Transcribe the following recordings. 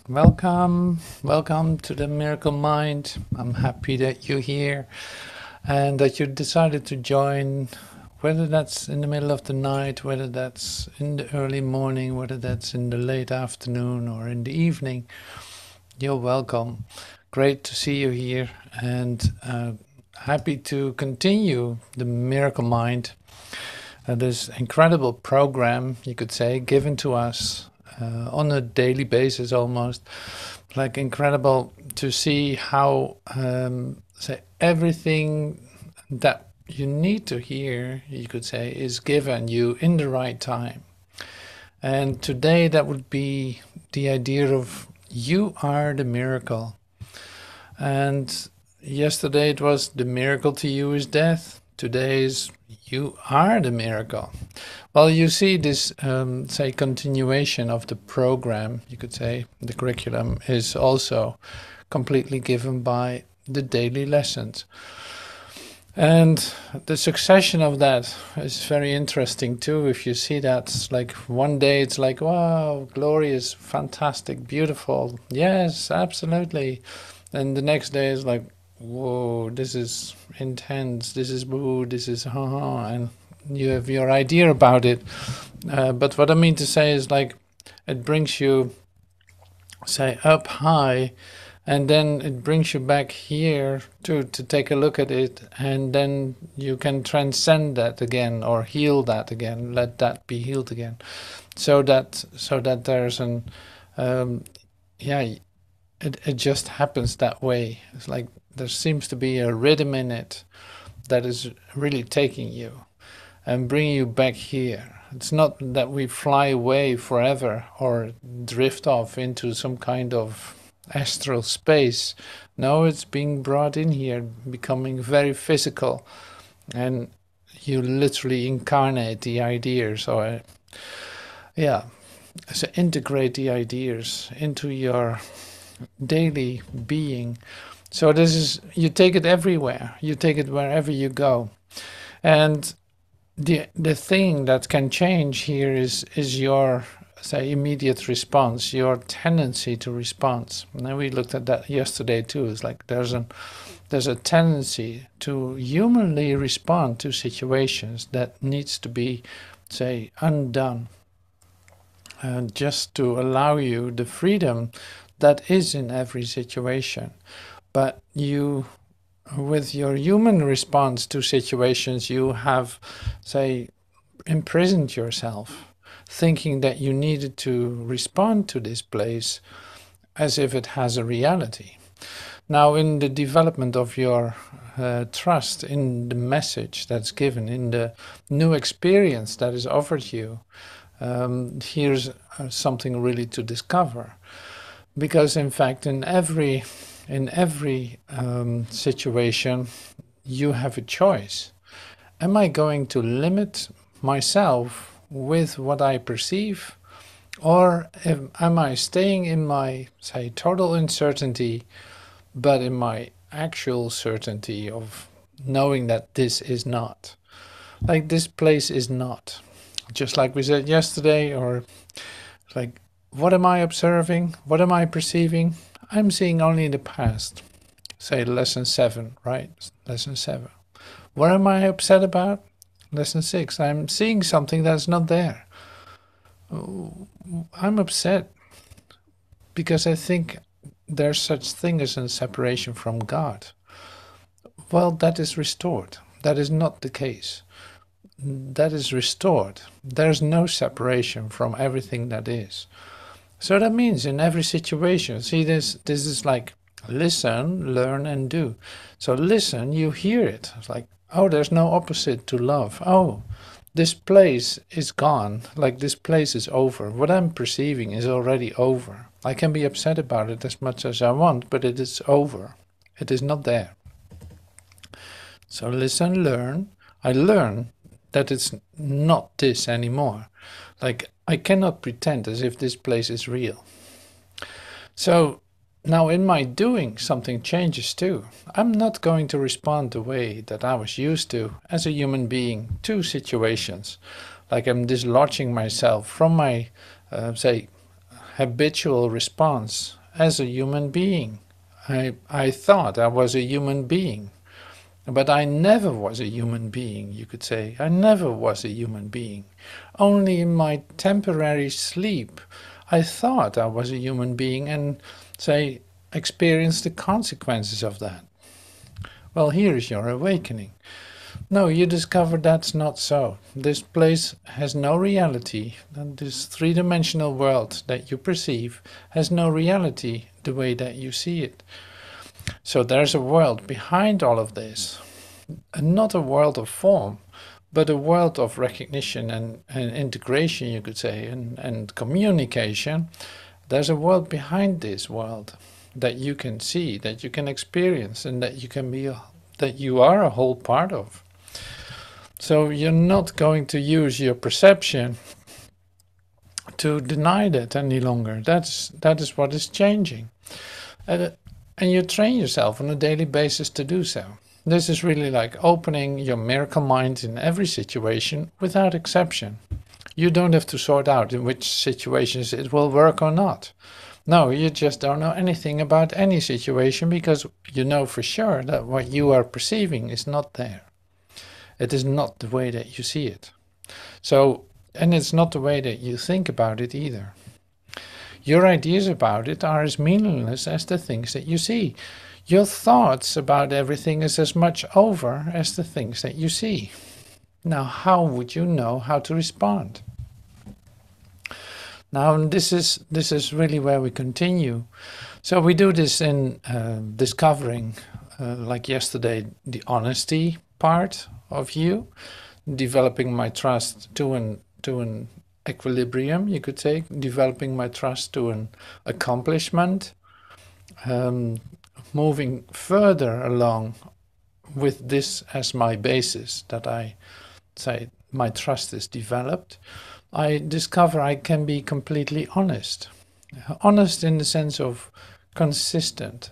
Welcome to the Miracle Mind. I'm happy that you're here and that you decided to join, whether that's in the middle of the night, whether that's in the early morning, whether that's in the late afternoon or in the evening. You're welcome. Great to see you here and happy to continue the Miracle Mind. This incredible program, you could say, given to us on a daily basis almost. Like incredible to see how say everything that you need to hear, you could say, is given you in the right time. And today that would be the idea of you are the miracle. And yesterday it was the miracle to you is death. Today is you are the miracle. Well, you see this, say, continuation of the program, you could say, the curriculum is also completely given by the daily lessons. And the succession of that is very interesting too. If you see that, it's like one day it's like, wow, glorious, fantastic, beautiful. Yes, absolutely. And the next day is like, whoa, this is intense, this is boo, this is ha, and you have your idea about it. But what I mean to say is like, it brings you, say, up high, and then it brings you back here to take a look at it, and then you can transcend that again or heal that again, let that be healed again, so that there's an yeah, it just happens that way. It's like there seems to be a rhythm in it that is really taking you and bringing you back here. It's not that we fly away forever or drift off into some kind of astral space. No, it's being brought in here, becoming very physical, and you literally incarnate the ideas, or yeah, so integrate the ideas into your daily being. So this is, you take it everywhere, you take it wherever you go. And the thing that can change here is your, say, immediate response, your tendency to respond. And we looked at that yesterday too. It's like there's a tendency to humanly respond to situations that needs to be, say, undone, just to allow you the freedom that is in every situation. But you, with your human response to situations, you have, say, imprisoned yourself, thinking that you needed to respond to this place as if it has a reality. Now, in the development of your trust in the message that's given, in the new experience that is offered you, here's something really to discover. Because in fact, in every situation, you have a choice. Am I going to limit myself with what I perceive, or am I staying in my, say, total uncertainty, but in my actual certainty of knowing that this is not, like this place is not, just like we said yesterday, or like, what am I observing? What am I perceiving? I'm seeing only the past. Say lesson 7, right? Lesson 7. What am I upset about? Lesson 6. I'm seeing something that's not there. I'm upset because I think there's such thing as a separation from God. Well, that is restored. That is not the case. That is restored. There's no separation from everything that is. So that means in every situation, see, this is like listen, learn, and do. So listen, you hear it. It's like, oh, there's no opposite to love. Oh, this place is gone. Like this place is over. What I'm perceiving is already over. I can be upset about it as much as I want, but it is over. It is not there. So listen, learn. I learn that it's not this anymore. Like, I cannot pretend as if this place is real. So now in my doing, something changes too. I'm not going to respond the way that I was used to as a human being to situations. Like I'm dislodging myself from my, say, habitual response as a human being. I thought I was a human being, but I never was a human being, you could say. I never was a human being. Only in my temporary sleep, I thought I was a human being and, say, experienced the consequences of that. Well, here is your awakening. No, you discover that's not so. This place has no reality, and this three-dimensional world that you perceive has no reality the way that you see it. So there's a world behind all of this, and not a world of form, but a world of recognition and integration, you could say, and communication. There's a world behind this world that you can see, that you can experience, and that you can be, that you are a whole part of. So you're not going to use your perception to deny that any longer. That is what is changing. And you train yourself on a daily basis to do so. This is really like opening your miracle mind in every situation without exception. You don't have to sort out in which situations it will work or not. No, you just don't know anything about any situation because you know for sure that what you are perceiving is not there. It is not the way that you see it. So, and it's not the way that you think about it either. Your ideas about it are as meaningless as the things that you see. Your thoughts about everything is as much over as the things that you see. Now, how would you know how to respond? Now, this is really where we continue. So we do this in discovering, like yesterday, the honesty part of you, developing my trust to an equilibrium, you could say, developing my trust to an accomplishment, moving further along with this as my basis, that I say my trust is developed. I discover I can be completely honest. Honest in the sense of consistent.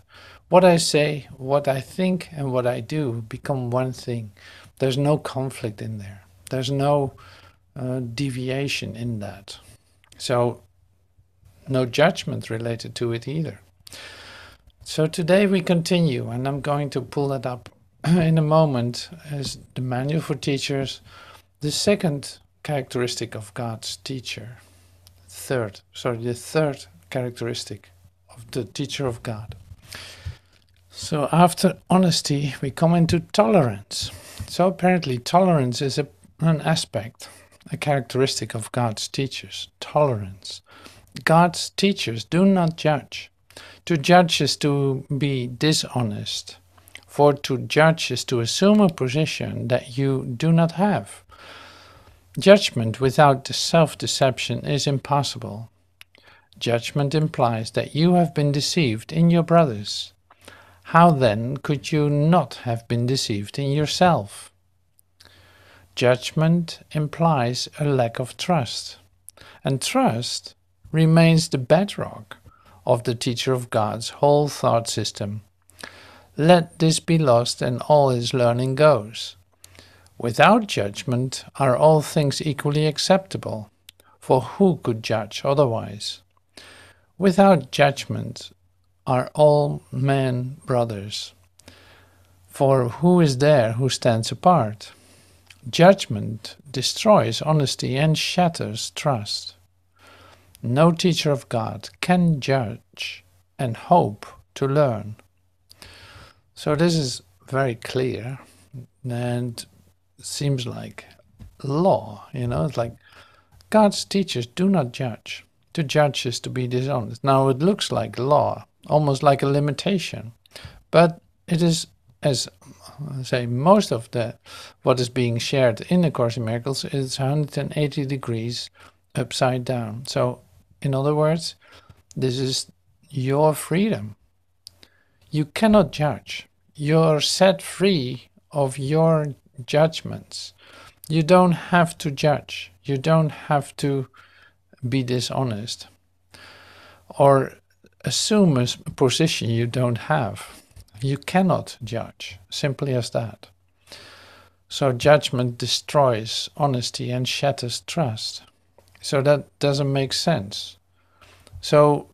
What I say, what I think, and what I do become one thing. There's no conflict in there. There's no deviation in that. So no judgment related to it either. So today we continue, and I'm going to pull that up in a moment as the manual for teachers, the second characteristic of God's teacher. The third characteristic of the teacher of God. So after honesty, we come into tolerance. So apparently tolerance is an aspect, a characteristic of God's teachers. Tolerance. God's teachers do not judge. To judge is to be dishonest. For to judge is to assume a position that you do not have. Judgment without self-deception is impossible. Judgment implies that you have been deceived in your brothers. How then could you not have been deceived in yourself? Judgment implies a lack of trust, and trust remains the bedrock of the teacher of God's whole thought system. Let this be lost and all his learning goes. Without judgment are all things equally acceptable, for who could judge otherwise? Without judgment are all men brothers, for who is there who stands apart? Judgment destroys honesty and shatters trust. No teacher of God can judge and hope to learn. So this is very clear and seems like law, it's like God's teachers do not judge. To judge is to be dishonest. Now it looks like law, almost like a limitation, but it is, as I say, most of what is being shared in the Course in Miracles is 180 degrees upside down. So in other words, this is your freedom. You cannot judge. You're set free of your judgments. You don't have to judge. You don't have to be dishonest or assume a position you don't have. You cannot judge, simply as that. So judgment destroys honesty and shatters trust. So that doesn't make sense. So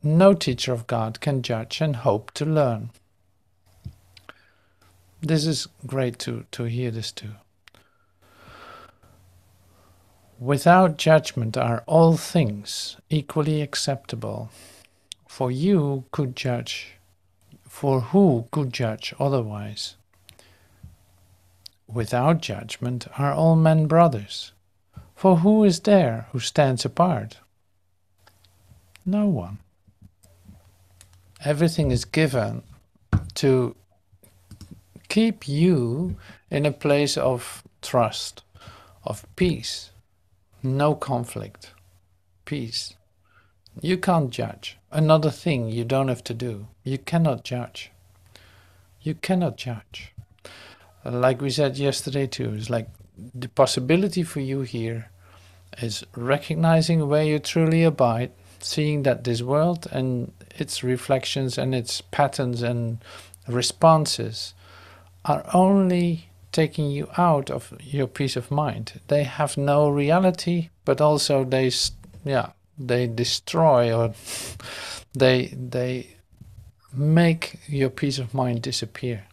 no teacher of God can judge and hope to learn. This is great to hear this too. Without judgment are all things equally acceptable. For you could judge, for who could judge otherwise? Without judgment are all men brothers. For who is there who stands apart? No one. Everything is given to keep you in a place of trust, of peace, no conflict, peace. You can't judge. Another thing you don't have to do. You cannot judge. You cannot judge. Like we said yesterday too, it's like the possibility for you here is recognizing where you truly abide, seeing that this world and its reflections and its patterns and responses are only taking you out of your peace of mind. They have no reality, but also they destroy or they make your peace of mind disappear.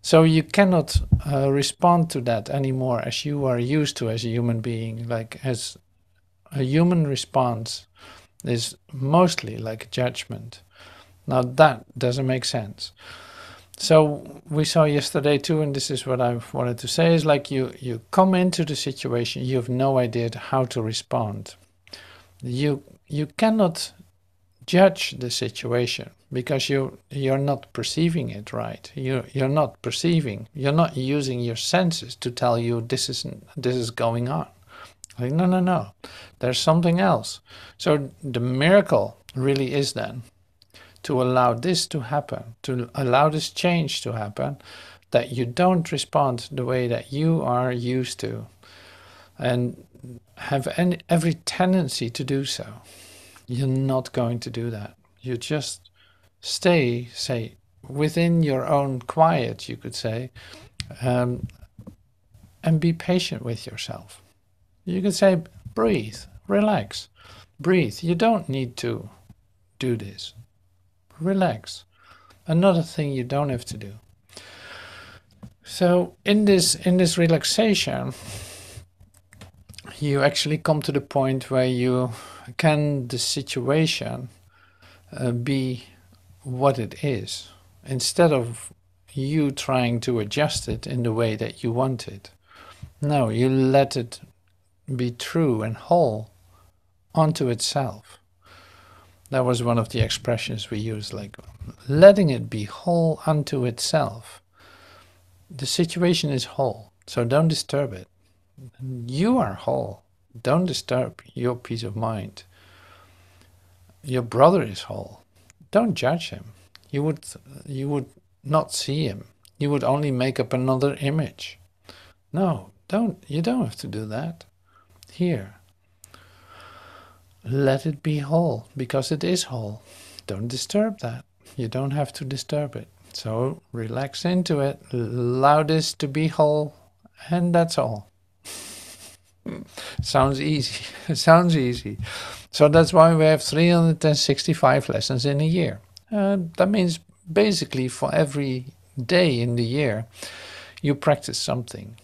So you cannot respond to that anymore as you are used to as a human being. Like as a human response is mostly like judgment. Now that doesn't make sense. So we saw yesterday too, and this is what I wanted to say, is like you come into the situation, you have no idea how to respond. You cannot judge the situation because you're not perceiving it right. You're not perceiving. You're not using your senses to tell you this is going on. Like no. There's something else. So the miracle really is then to allow this to happen, to allow this change to happen, that you don't respond the way that you are used to and have every tendency to do so. You're not going to do that. You just stay, say, within your own quiet, you could say, and be patient with yourself. You could say, breathe, relax, breathe. You don't need to do this. Relax. Another thing you don't have to do. So in this relaxation, you actually come to the point where you can the situation be what it is, instead of you trying to adjust it in the way that you want it. No, you let it be true and whole onto itself. That was one of the expressions we used, like letting it be whole unto itself. The situation is whole, so don't disturb it. You are whole. Don't disturb your peace of mind. Your brother is whole. Don't judge him. You would not see him. You would only make up another image. No, don't. You don't have to do that. Here. Let it be whole, because it is whole. Don't disturb that. You don't have to disturb it. So relax into it. Allow this to be whole, and that's all. Sounds easy. Sounds easy. So that's why we have 365 lessons in a year. That means basically for every day in the year, you practice something.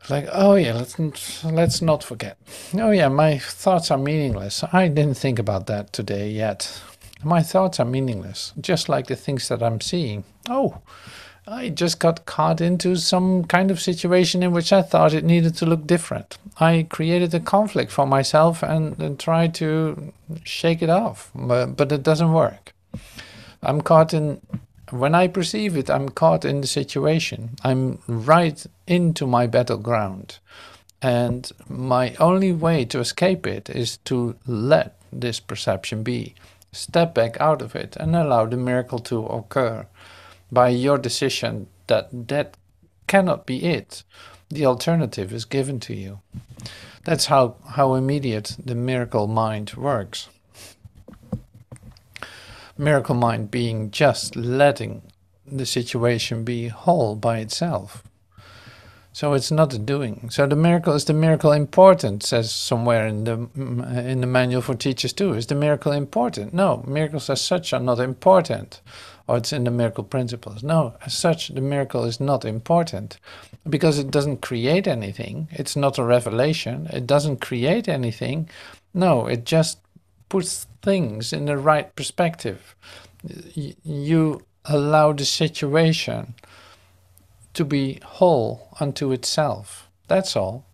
Like, oh yeah, let's not forget. Oh yeah, my thoughts are meaningless. I didn't think about that today yet. My thoughts are meaningless, just like the things that I'm seeing. Oh, I just got caught into some kind of situation in which I thought it needed to look different. I created a conflict for myself and tried to shake it off, but it doesn't work. I'm caught in, when I perceive it, I'm caught in the situation. I'm right into my battleground. And my only way to escape it is to let this perception be. Step back out of it and allow the miracle to occur. By your decision that cannot be it. The alternative is given to you. That's how immediate the miracle mind works. Miracle mind being just letting the situation be whole by itself. So it's not a doing. So the miracle, is the miracle important, says somewhere in the manual for teachers too. Is the miracle important? No, miracles as such are not important. Or it's in the miracle principles. No, as such the miracle is not important because it doesn't create anything. It's not a revelation. It doesn't create anything. No, it just puts things in the right perspective. You allow the situation to be whole unto itself. That's all.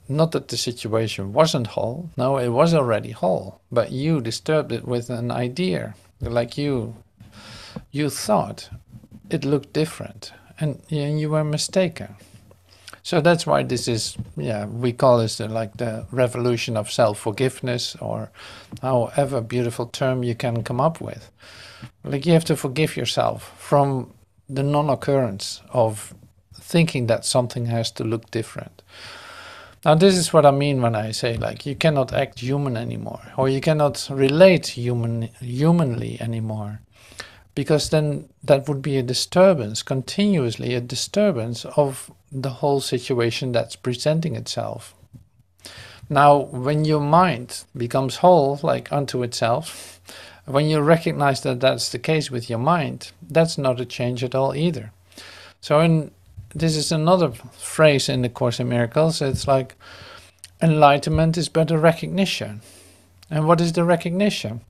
Not that the situation wasn't whole. No, it was already whole. But you disturbed it with an idea. Like you thought it looked different. And you were mistaken. So that's why this is, we call this like the revolution of self-forgiveness, or however beautiful term you can come up with. Like you have to forgive yourself from the non-occurrence of thinking that something has to look different. Now this is what I mean when I say like you cannot act human anymore, or you cannot relate humanly anymore, because then that would be a disturbance, continuously a disturbance of the whole situation that's presenting itself. Now when your mind becomes whole, like unto itself, when you recognize that that's the case with your mind, that's not a change at all either. So this is another phrase in the Course in Miracles. It's like enlightenment is but a recognition. And what is the recognition?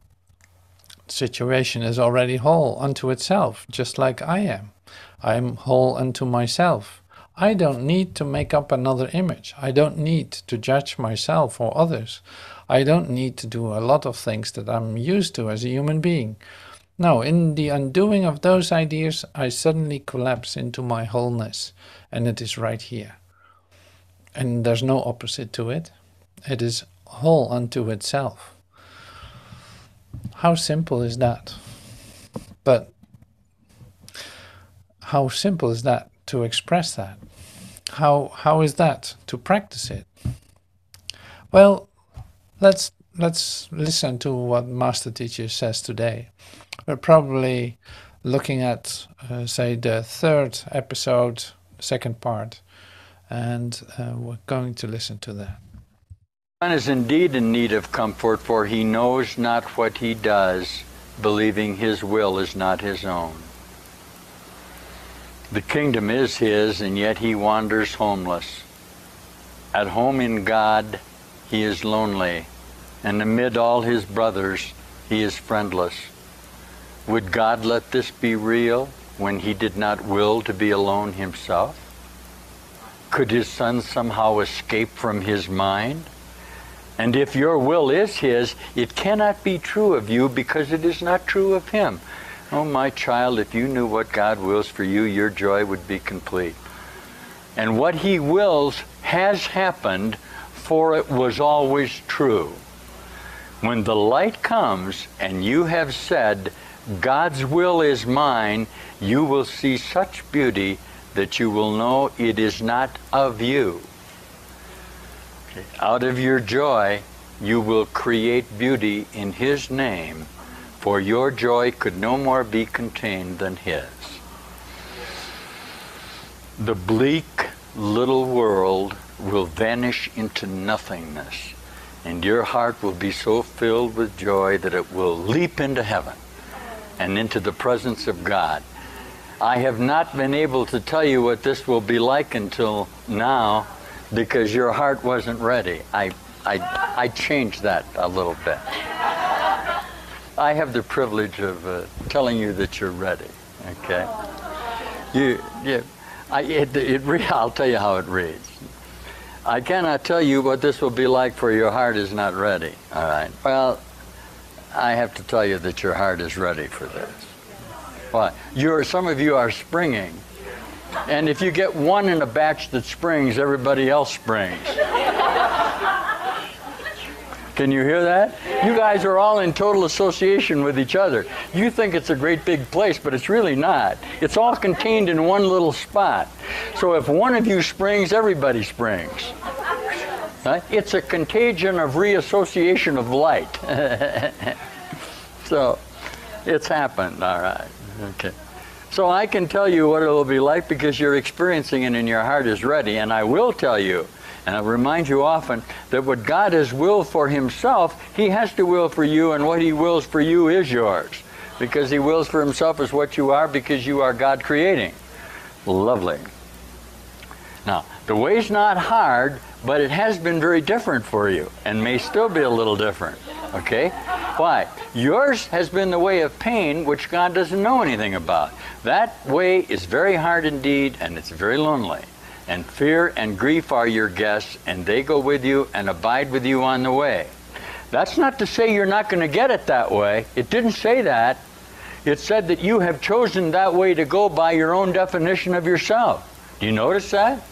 The situation is already whole unto itself, just like I am. I am whole unto myself. I don't need to make up another image. I don't need to judge myself or others. I don't need to do a lot of things that I'm used to as a human being. No, in the undoing of those ideas, I suddenly collapse into my wholeness, and it is right here. And there's no opposite to it. It is whole unto itself. How simple is that? But how simple is that to express that? How is that to practice it? Well, let's listen to what Master Teacher says today. We're probably looking at, say, the third episode, second part, and we're going to listen to that. Man is indeed in need of comfort, for he knows not what he does, believing his will is not his own. The kingdom is his, and yet he wanders homeless. At home in God, he is lonely, and amid all his brothers, he is friendless. Would God let this be real when he did not will to be alone himself? Could his son somehow escape from his mind? And if your will is his, it cannot be true of you because it is not true of him. Oh, my child, if you knew what God wills for you, your joy would be complete. And what he wills has happened, for it was always true. When the light comes and you have said, God's will is mine, you will see such beauty that you will know it is not of you. Okay. Out of your joy, you will create beauty in his name, for your joy could no more be contained than his. The bleak little world will vanish into nothingness, and your heart will be so filled with joy that it will leap into heaven and into the presence of God. I have not been able to tell you what this will be like until now because your heart wasn't ready. I changed that a little bit. I have the privilege of telling you that you're ready, okay? I'll tell you how it reads. I cannot tell you what this will be like, for your heart is not ready, all right? Well, I have to tell you that your heart is ready for this. Why? Some of you are springing, and if you get one in a batch that springs, everybody else springs. Can you hear that? You guys are all in total association with each other. You think it's a great big place, but it's really not. It's all contained in one little spot. So if one of you springs, everybody springs. Right? It's a contagion of reassociation of light. So it's happened, all right. Okay. So I can tell you what it will be like because you're experiencing it and your heart is ready. And I will tell you, and I remind you often, that what God has willed for himself, he has to will for you, and what he wills for you is yours. Because he wills for himself is what you are, because you are God creating. Lovely. Now, the way's not hard, but it has been very different for you, and may still be a little different. Okay? Why? Yours has been the way of pain, which God doesn't know anything about. That way is very hard indeed, and it's very lonely. And fear and grief are your guests, and they go with you and abide with you on the way. That's not to say you're not going to get it that way. It didn't say that. It said that you have chosen that way to go by your own definition of yourself. Do you notice that?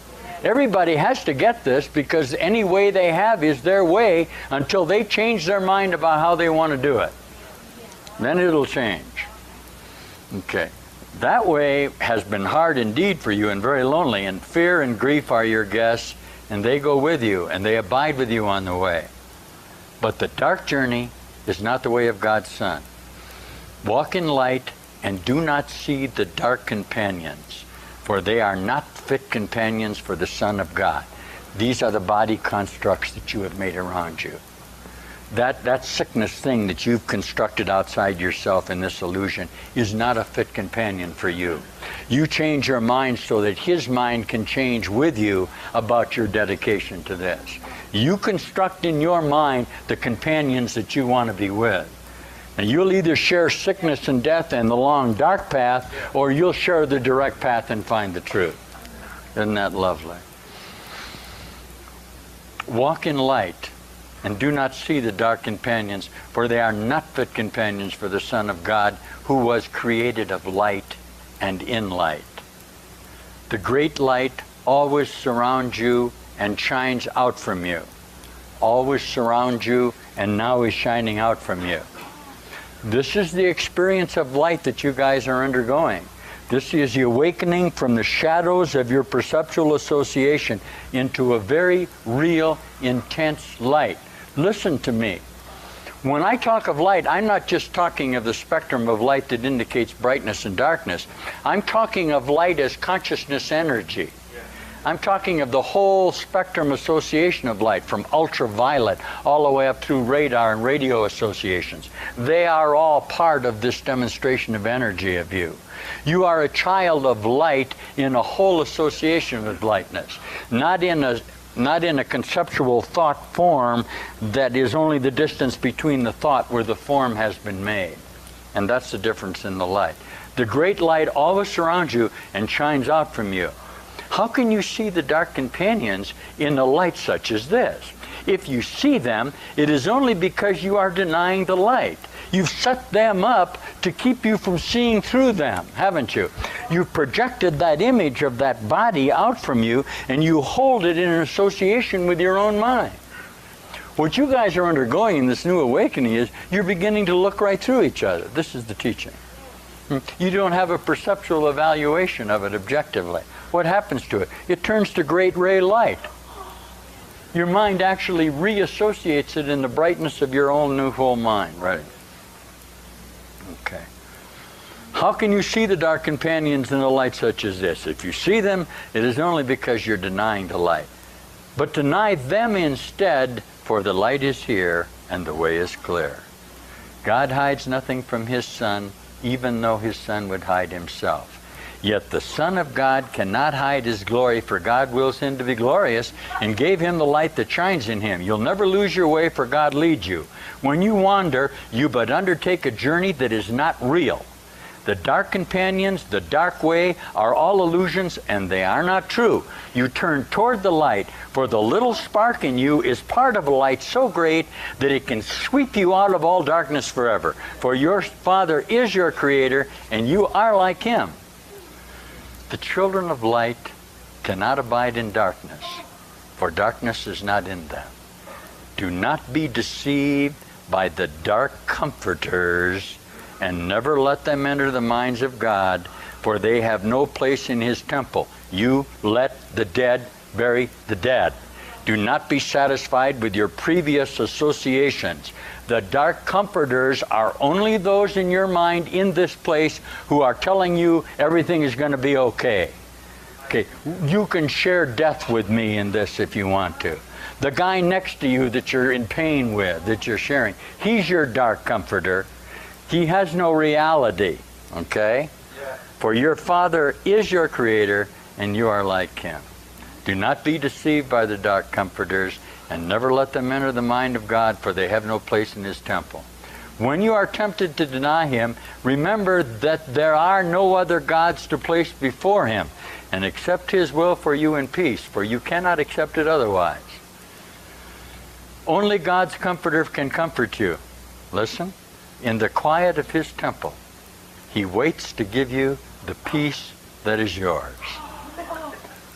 Everybody has to get this, because any way they have is their way until they change their mind about how they want to do it. Then it'll change. Okay. That way has been hard indeed for you and very lonely, and fear and grief are your guests, and they go with you, and they abide with you on the way. But the dark journey is not the way of God's Son. Walk in light and do not see the dark companions, for they are not fit companions for the Son of God. These are the body constructs that you have made around you. That sickness thing that you've constructed outside yourself in this illusion is not a fit companion for you. You change your mind so that his mind can change with you about your dedication to this. You construct in your mind the companions that you want to be with. And you'll either share sickness and death and the long dark path, or you'll share the direct path and find the truth. Isn't that lovely? Walk in light and do not see the dark companions, for they are not fit companions for the Son of God, who was created of light and in light. The great light always surrounds you and shines out from you. Always surrounds you and now is shining out from you. This is the experience of light that you guys are undergoing. This is the awakening from the shadows of your perceptual association into a very real, intense light. Listen to me. When I talk of light, I'm not just talking of the spectrum of light that indicates brightness and darkness. I'm talking of light as consciousness energy. I'm talking of the whole spectrum association of light, from ultraviolet all the way up through radar and radio associations. They are all part of this demonstration of energy of you. You are a child of light in a whole association with lightness, not in a conceptual thought form that is only the distance between the thought where the form has been made. And that's the difference in the light. The great light always surrounds you and shines out from you. How can you see the dark companions in a light such as this? If you see them, it is only because you are denying the light. You've set them up to keep you from seeing through them, haven't you? You've projected that image of that body out from you, and you hold it in an association with your own mind. What you guys are undergoing in this new awakening is you're beginning to look right through each other. This is the teaching. You don't have a perceptual evaluation of it objectively. What happens to it? It turns to great ray light. Your mind actually reassociates it in the brightness of your own new whole mind, right? Okay. How can you see the dark companions in a light such as this? If you see them, it is only because you're denying the light. But deny them instead, for the light is here and the way is clear. God hides nothing from his Son, even though his Son would hide himself. Yet the Son of God cannot hide his glory, for God wills him to be glorious and gave him the light that shines in him. You'll never lose your way, for God leads you. When you wander, you but undertake a journey that is not real. The dark companions, the dark way, are all illusions, and they are not true. You turn toward the light, for the little spark in you is part of a light so great that it can sweep you out of all darkness forever. For your Father is your Creator, and you are like him. The children of light cannot abide in darkness, for darkness is not in them. Do not be deceived by the dark comforters, and never let them enter the minds of God, for they have no place in his temple. You let the dead bury the dead. Do not be satisfied with your previous associations. The dark comforters are only those in your mind in this place who are telling you everything is going to be okay. Okay, you can share death with me in this if you want to. The guy next to you that you're in pain with, that you're sharing, he's your dark comforter. He has no reality, okay? For your Father is your Creator, and you are like Him. Do not be deceived by the dark comforters, and never let them enter the mind of God, for they have no place in His temple. When you are tempted to deny Him, remember that there are no other gods to place before Him, and accept His will for you in peace, for you cannot accept it otherwise. Only God's comforter can comfort you. Listen, in the quiet of His temple, He waits to give you the peace that is yours.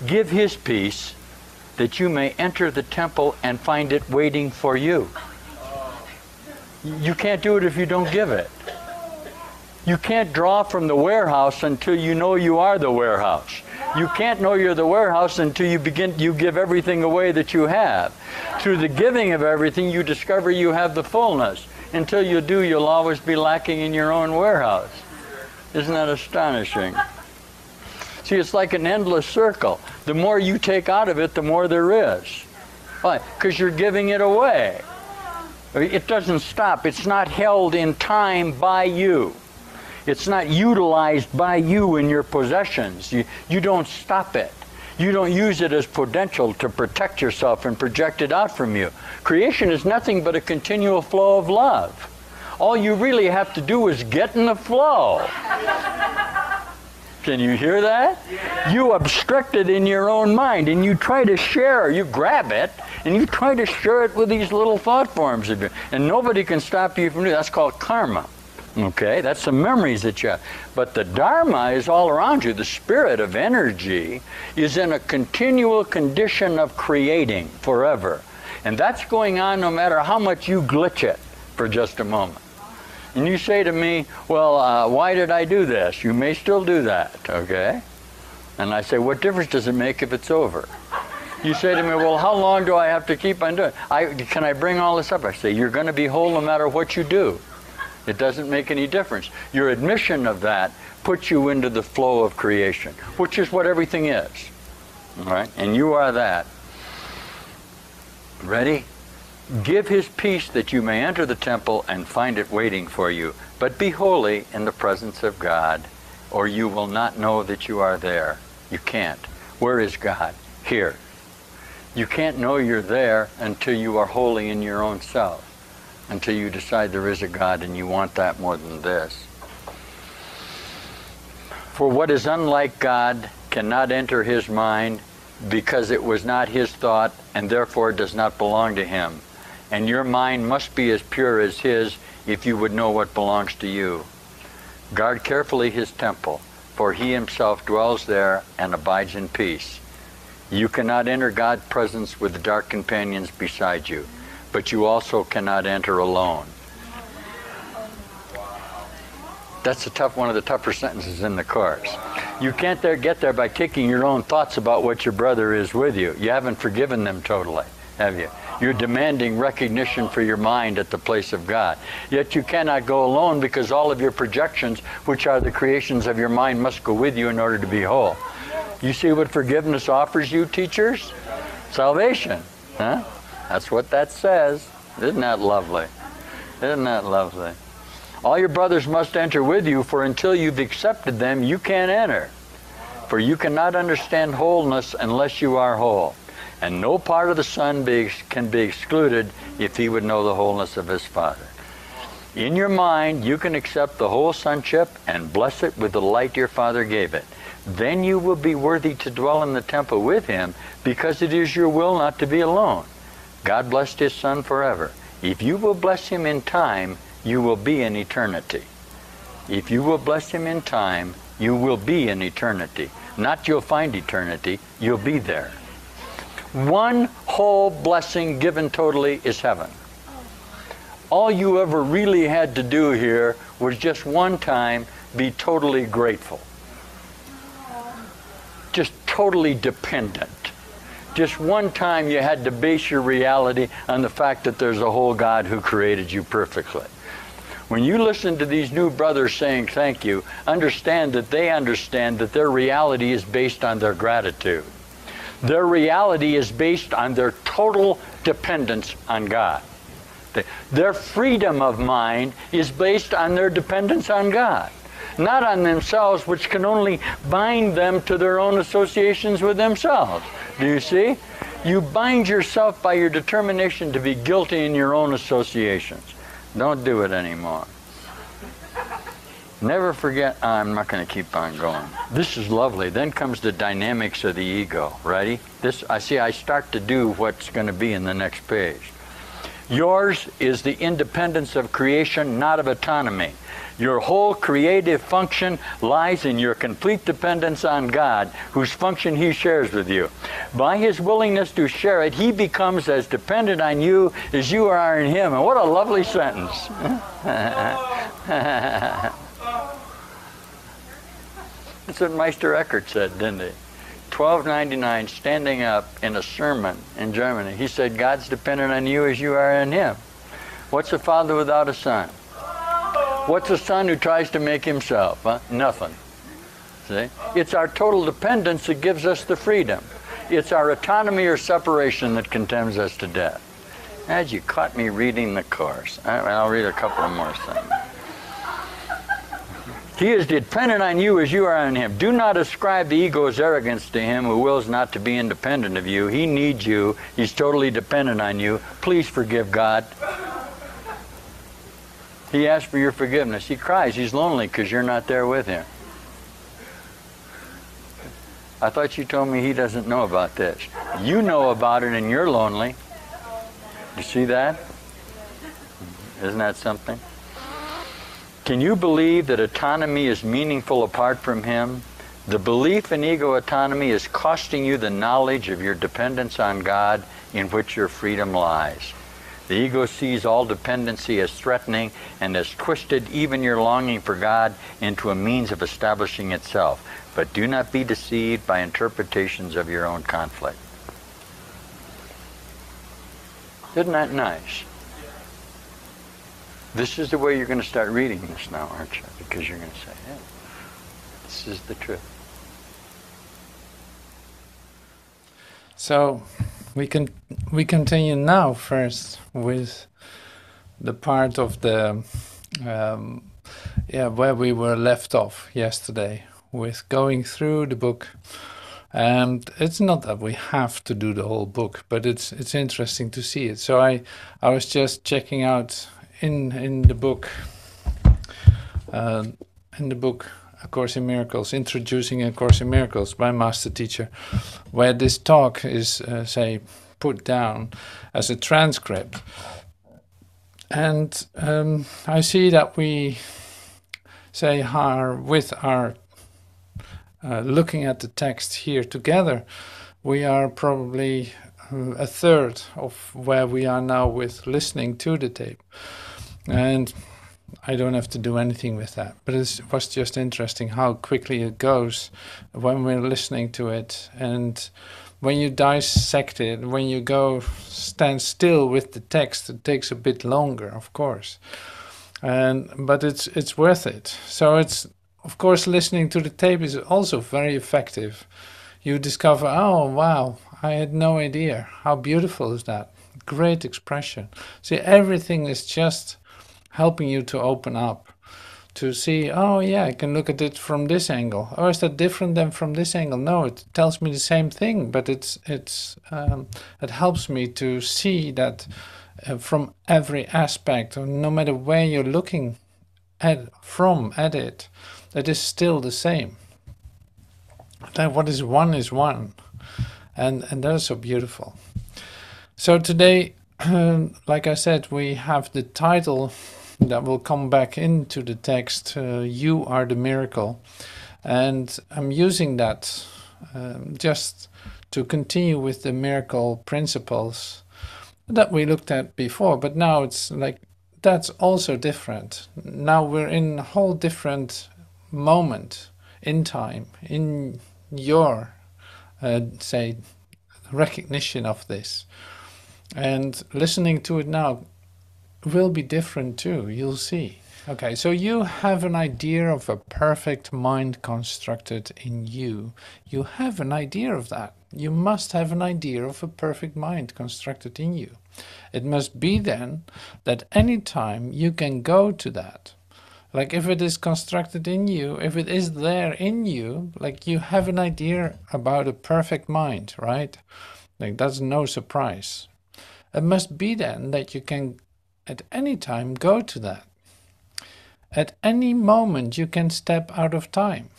Give His peace that you may enter the temple and find it waiting for you. You can't do it if you don't give it. You can't draw from the warehouse until you know you are the warehouse. You can't know you're the warehouse until you give everything away that you have. Through the giving of everything, you discover you have the fullness. Until you do, you'll always be lacking in your own warehouse. Isn't that astonishing? See, it's like an endless circle. The more you take out of it, the more there is. Why? Because you're giving it away. It doesn't stop. It's not held in time by you. It's not utilized by you in your possessions. You don't stop it. You don't use it as potential to protect yourself and project it out from you. Creation is nothing but a continual flow of love. All you really have to do is get in the flow. Can you hear that? You obstruct it in your own mind, and you try to share. You grab it, and you try to share it with these little thought forms of you. And nobody can stop you from doing that. That's called karma. Okay? That's the memories that you have. But the Dharma is all around you. The spirit of energy is in a continual condition of creating forever. And that's going on no matter how much you glitch it for just a moment. And you say to me, well, why did I do this? You may still do that, okay? And I say, what difference does it make if it's over? You say to me, well, how long do I have to keep on doing it? Can I bring all this up? I say, you're going to be whole no matter what you do. It doesn't make any difference. Your admission of that puts you into the flow of creation, which is what everything is, all right? And you are that. Ready? Give His peace that you may enter the temple and find it waiting for you. But be holy in the presence of God, or you will not know that you are there. You can't. Where is God? Here. You can't know you're there until you are holy in your own self, until you decide there is a God and you want that more than this. For what is unlike God cannot enter His mind, because it was not His thought and therefore does not belong to Him. And your mind must be as pure as His if you would know what belongs to you. Guard carefully His temple, for He Himself dwells there and abides in peace. You cannot enter God's presence with dark companions beside you, but you also cannot enter alone. That's one of the tougher sentences in the course. You can't get there by taking your own thoughts about what your brother is with you. You haven't forgiven them totally, have you? You're demanding recognition for your mind at the place of God. Yet you cannot go alone, because all of your projections, which are the creations of your mind, must go with you in order to be whole. You see what forgiveness offers you, teachers? Salvation. Huh? That's what that says. Isn't that lovely? Isn't that lovely? All your brothers must enter with you, for until you've accepted them, you can't enter. For you cannot understand wholeness unless you are whole. And no part of the Son can be excluded if he would know the wholeness of his Father. In your mind, you can accept the whole sonship and bless it with the light your Father gave it. Then you will be worthy to dwell in the temple with him, because it is your will not to be alone. God blessed his Son forever. If you will bless him in time, you will be in eternity. If you will bless him in time, you will be in eternity. Not you'll find eternity, you'll be there. One whole blessing given totally is heaven. All you ever really had to do here was just one time be totally grateful. Just totally dependent. Just one time you had to base your reality on the fact that there's a whole God who created you perfectly. When you listen to these new brothers saying thank you, understand that they understand that their reality is based on their gratitude. Their reality is based on their total dependence on God. Their freedom of mind is based on their dependence on God, not on themselves, which can only bind them to their own associations with themselves. Do you see? You bind yourself by your determination to be guilty in your own associations. Don't do it anymore. Never forget, I'm not going to keep on going. This is lovely. Then comes the dynamics of the ego. Ready? I start to do what's going to be in the next page. Yours is the independence of creation, not of autonomy. Your whole creative function lies in your complete dependence on God, whose function He shares with you. By His willingness to share it, He becomes as dependent on you as you are on Him. And what a lovely sentence. That's what Meister Eckhart said, didn't he? 1299, standing up in a sermon in Germany. He said, God's dependent on you as you are on Him. What's a father without a son? What's a son who tries to make himself? Huh? Nothing. See? It's our total dependence that gives us the freedom. It's our autonomy or separation that condemns us to death. As you caught me reading the course. I'll read a couple more things. He is dependent on you as you are on Him. Do not ascribe the ego's arrogance to Him who wills not to be independent of you. He needs you. He's totally dependent on you. Please forgive God. He asks for your forgiveness. He cries. He's lonely because you're not there with Him. I thought you told me He doesn't know about this. You know about it and you're lonely. You see that? Isn't that something? Can you believe that autonomy is meaningful apart from Him? The belief in ego autonomy is costing you the knowledge of your dependence on God, in which your freedom lies. The ego sees all dependency as threatening and has twisted even your longing for God into a means of establishing itself. But do not be deceived by interpretations of your own conflict. Isn't that nice? This is the way you're going to start reading this now, aren't you? Because you're going to say, yeah, this is the truth. So we continue now first with the part of the where we were left off yesterday, with going through the book. And it's not that we have to do the whole book, but it's interesting to see it. So I was just checking out in the book A Course in Miracles, Introducing A Course in Miracles by Master Teacher, where this talk is put down as a transcript. And I see that we looking at the text here together, we are probably a third of where we are now with listening to the tape. And I don't have to do anything with that. But it was just interesting how quickly it goes when we're listening to it. And when you dissect it, when you go stand still with the text, it takes a bit longer, of course. But it's worth it. So it's, of course, listening to the tape is also very effective. You discover, oh, wow, I had no idea. How beautiful is that? Great expression. See, everything is just helping you to open up, to see, oh, yeah, I can look at it from this angle. Oh, is that different than from this angle? No, it tells me the same thing, but it helps me to see that from every aspect, no matter where you're looking at it, it is still the same. That what is one, and that is so beautiful. So today, like I said, we have the title that will come back into the text, You Are the Miracle, and I'm using that just to continue with the miracle principles that we looked at before, but now it's like that's also different. Now we're in a whole different moment in time, in your recognition of this. And listening to it now will be different too, you'll see. Okay, so you have an idea of a perfect mind constructed in you. You have an idea of that. You must have an idea of a perfect mind constructed in you. It must be then that any time you can go to that. Like if it is constructed in you, if it is there in you, like you have an idea about a perfect mind, right? Like that's no surprise. It must be then that you can at any time go to that. At any moment you can step out of time.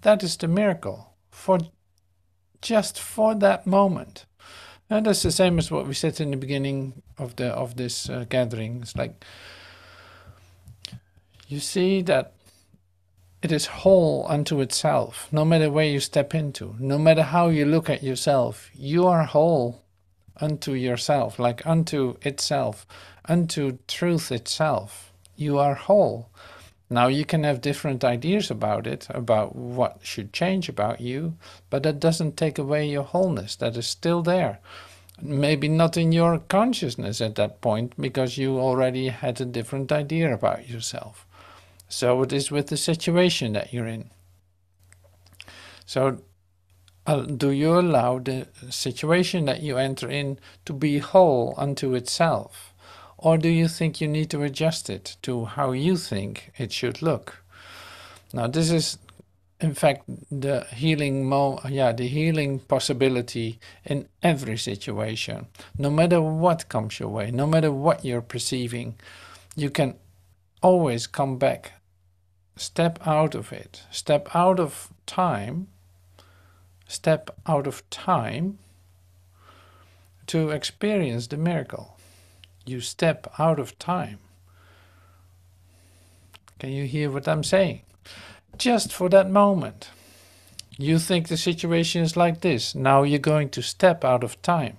That is the miracle. Just for that moment. And that's the same as what we said in the beginning of this gathering. It's like you see that it is whole unto itself, no matter where you step into, no matter how you look at yourself, you are whole unto yourself, like unto itself, unto truth itself. You are whole. Now you can have different ideas about it, about what should change about you, but that doesn't take away your wholeness. That is still there. Maybe not in your consciousness at that point, because you already had a different idea about yourself. So it is with the situation that you're in. So do you allow the situation that you enter in to be whole unto itself? Or do you think you need to adjust it to how you think it should look? Now this is in fact the healing the healing possibility in every situation. No matter what comes your way, no matter what you're perceiving, you can always come back. Step out of it. Step out of time. Step out of time to experience the miracle. You step out of time. Can you hear what I'm saying? Just for that moment. You think the situation is like this. Now you're going to step out of time.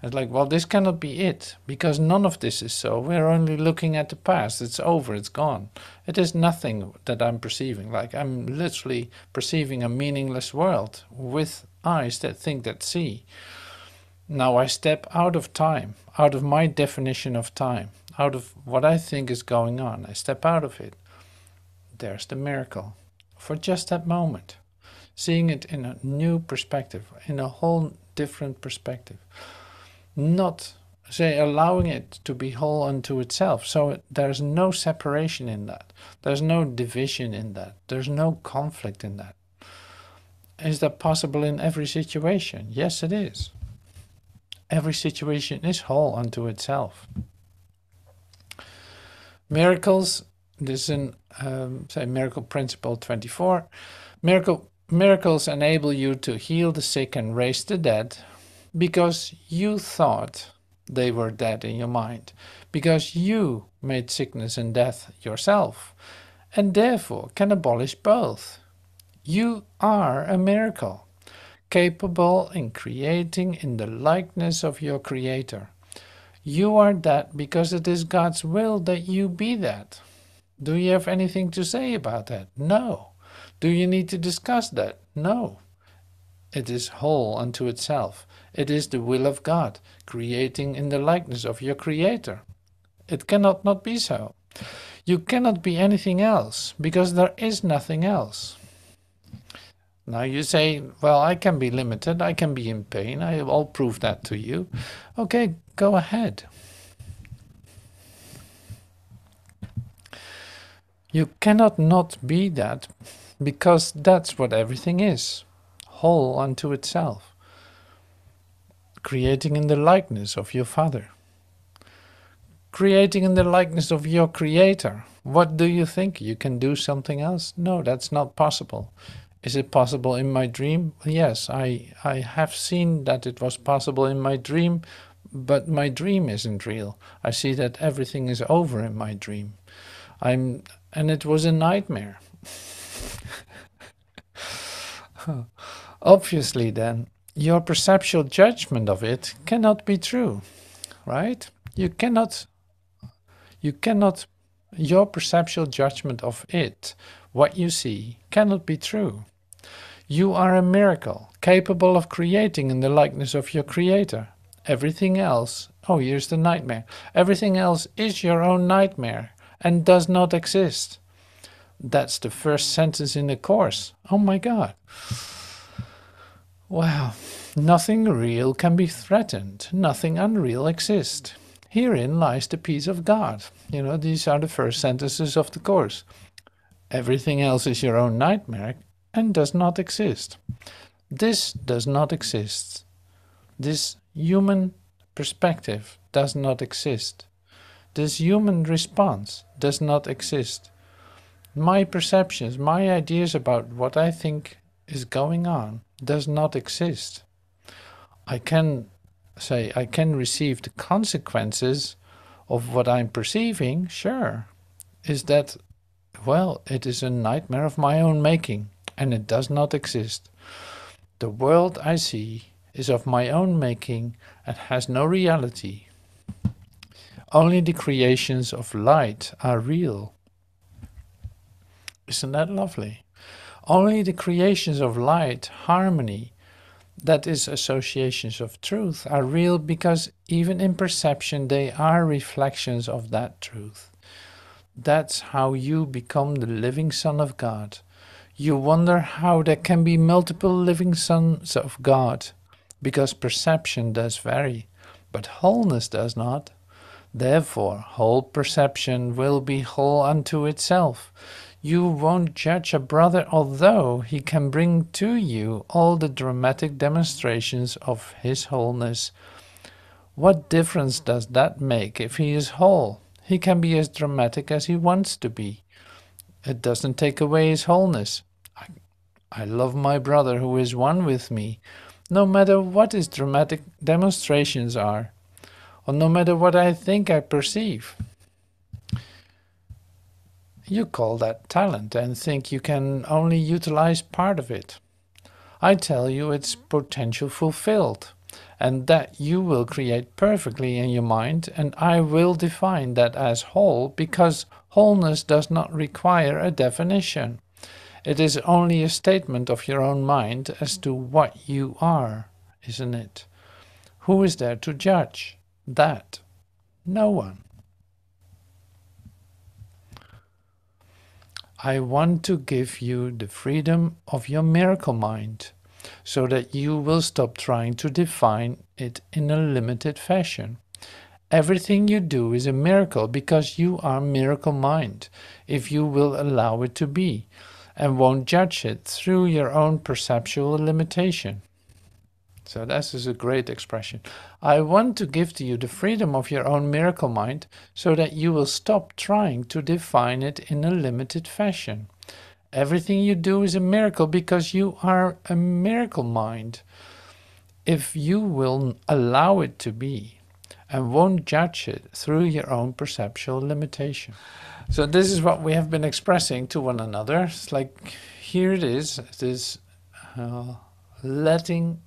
It's like, well, this cannot be it, because none of this is so. We're only looking at the past. It's over, it's gone. It is nothing that I'm perceiving. Like I'm literally perceiving a meaningless world with eyes that think, that see. Now I step out of time, out of my definition of time, out of what I think is going on. I step out of it. There's the miracle. For just that moment. Seeing it in a new perspective, in a whole different perspective. Not, say, allowing it to be whole unto itself. So there's no separation in that. There's no division in that. There's no conflict in that. Is that possible in every situation? Yes, it is. Every situation is whole unto itself. Miracles, this is in, say, Miracle Principle 24. Miracles enable you to heal the sick and raise the dead because you thought they were dead in your mind, because you made sickness and death yourself, and therefore can abolish both. You are a miracle, capable in creating in the likeness of your Creator. You are that because it is God's will that you be that. Do you have anything to say about that? No. Do you need to discuss that? No. It is whole unto itself. It is the will of God, creating in the likeness of your Creator. It cannot not be so. You cannot be anything else, because there is nothing else. Now you say, well, I can be limited, I can be in pain, I'll prove that to you. Okay, go ahead. You cannot not be that, because that's what everything is, whole unto itself, creating in the likeness of your Father, creating in the likeness of your Creator. What do you think? You can do something else? No, that's not possible. Is it possible in my dream? Yes, I have seen that it was possible in my dream, but my dream isn't real. I see that everything is over in my dream. And it was a nightmare. Obviously then, your perceptual judgment of it cannot be true, right? Your perceptual judgment of it, what you see, cannot be true. You are a miracle, capable of creating in the likeness of your creator. Everything else, oh, here's the nightmare. Everything else is your own nightmare and does not exist. That's the first sentence in the course. Oh my God. Wow. Nothing real can be threatened. Nothing unreal exists. Herein lies the peace of God. You know, these are the first sentences of the course. Everything else is your own nightmare and does not exist. This does not exist. This human perspective does not exist. This human response does not exist. My perceptions, my ideas about what I think is going on does not exist. I can say I can receive the consequences of what I'm perceiving, sure. Is that, well, it is a nightmare of my own making, and it does not exist. The world I see is of my own making and has no reality. Only the creations of light are real. Isn't that lovely? Only the creations of light, harmony, that is associations of truth, are real because even in perception they are reflections of that truth. That's how you become the living Son of God. You wonder how there can be multiple living sons of God, because perception does vary, but wholeness does not. Therefore, whole perception will be whole unto itself. You won't judge a brother although he can bring to you all the dramatic demonstrations of his wholeness. What difference does that make if he is whole? He can be as dramatic as he wants to be. It doesn't take away his wholeness. I love my brother who is one with me, no matter what his dramatic demonstrations are, or no matter what I think I perceive. You call that talent and think you can only utilize part of it. I tell you it's potential fulfilled, and that you will create perfectly in your mind, and I will define that as whole, because wholeness does not require a definition. It is only a statement of your own mind as to what you are, isn't it? Who is there to judge that? No one. I want to give you the freedom of your miracle mind, so that you will stop trying to define it in a limited fashion. Everything you do is a miracle because you are miracle mind, if you will allow it to be, and won't judge it through your own perceptual limitation. So this is a great expression. I want to give to you the freedom of your own miracle mind so that you will stop trying to define it in a limited fashion. Everything you do is a miracle because you are a miracle mind, if you will allow it to be and won't judge it through your own perceptual limitation. So this is what we have been expressing to one another. It's like, here it is letting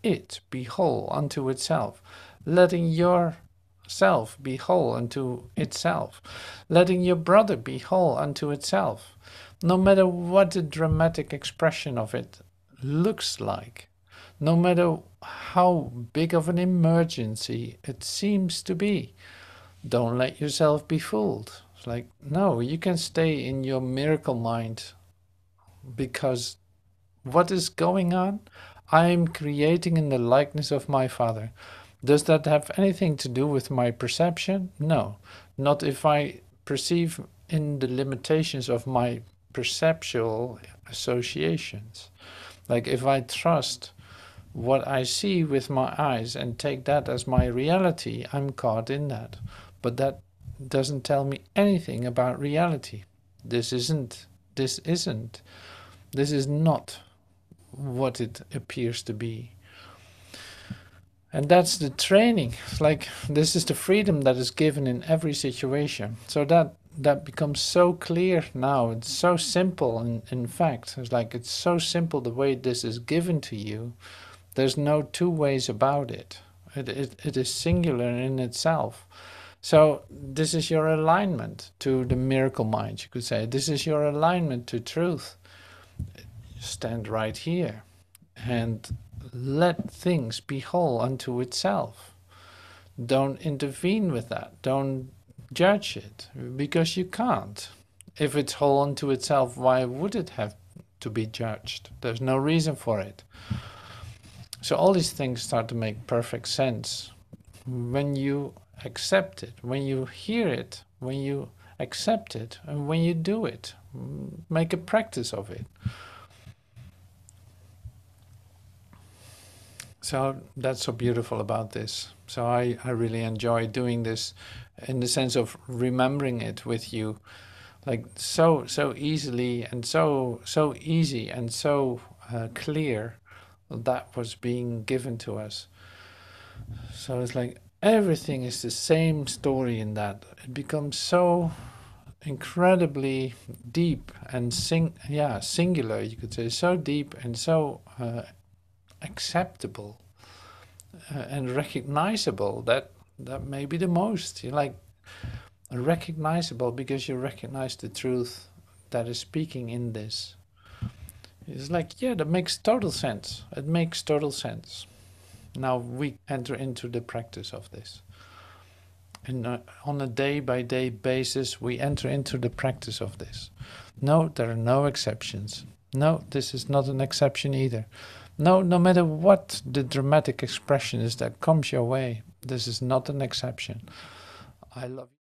it be whole unto itself, letting yourself be whole unto itself, letting your brother be whole unto itself, no matter what the dramatic expression of it looks like, no matter how big of an emergency it seems to be. Don't let yourself be fooled. It's like, no, you can stay in your miracle mind, because what is going on? I am creating in the likeness of my Father. Does that have anything to do with my perception? No, not if I perceive in the limitations of my perceptual associations. Like if I trust what I see with my eyes and take that as my reality, I'm caught in that. But that doesn't tell me anything about reality. This is not what it appears to be. And that's the training. It's like, this is the freedom that is given in every situation. So that becomes so clear now. It's so simple. In fact, it's like, it's so simple the way this is given to you. There's no two ways about it. It is singular in itself. So this is your alignment to the miracle mind, you could say. This is your alignment to truth. stand right here and let things be whole unto itself. Don't intervene with that. Don't judge it, because you can't. If it's whole unto itself, why would it have to be judged? There's no reason for it. So all these things start to make perfect sense when you accept it, when you hear it, when you accept it, and when you do it. Make a practice of it. So that's so beautiful about this. So I really enjoy doing this in the sense of remembering it with you, like so easily and so easy and so clear that was being given to us. So it's like everything is the same story in that. It becomes so incredibly deep and singular, you could say, so deep and so acceptable and recognizable that may be the most. You're like recognizable because you recognize the truth that is speaking in this. It's like, yeah, that makes total sense. It makes total sense. Now we enter into the practice of this. And on a day-by-day basis, we enter into the practice of this. No, there are no exceptions. No, this is not an exception either. No, no matter what the dramatic expression is that comes your way, this is not an exception. I love you.